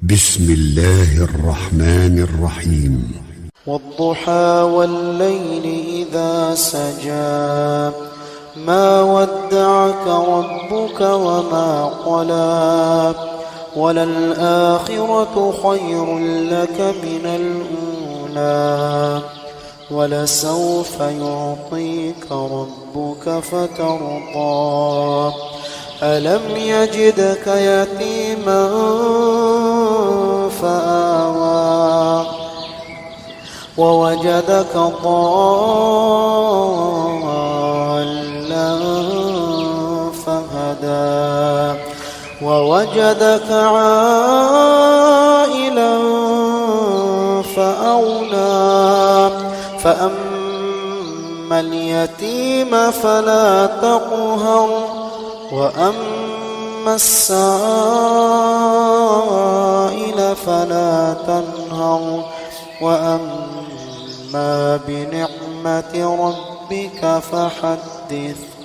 بسم الله الرحمن الرحيم. والضحى والليل إذا سجى ما ودعك ربك وما قلى وللآخرة خير لك من الأولى ولسوف يعطيك ربك فترضى ألم يجدك يتيما فآوى ووجدك ضالا فهدى ووجدك عائلا فأغنى فأما اليتيم فلا تقهر وأما السائل فلا تنهر وأما بنعمة ربك فحدث.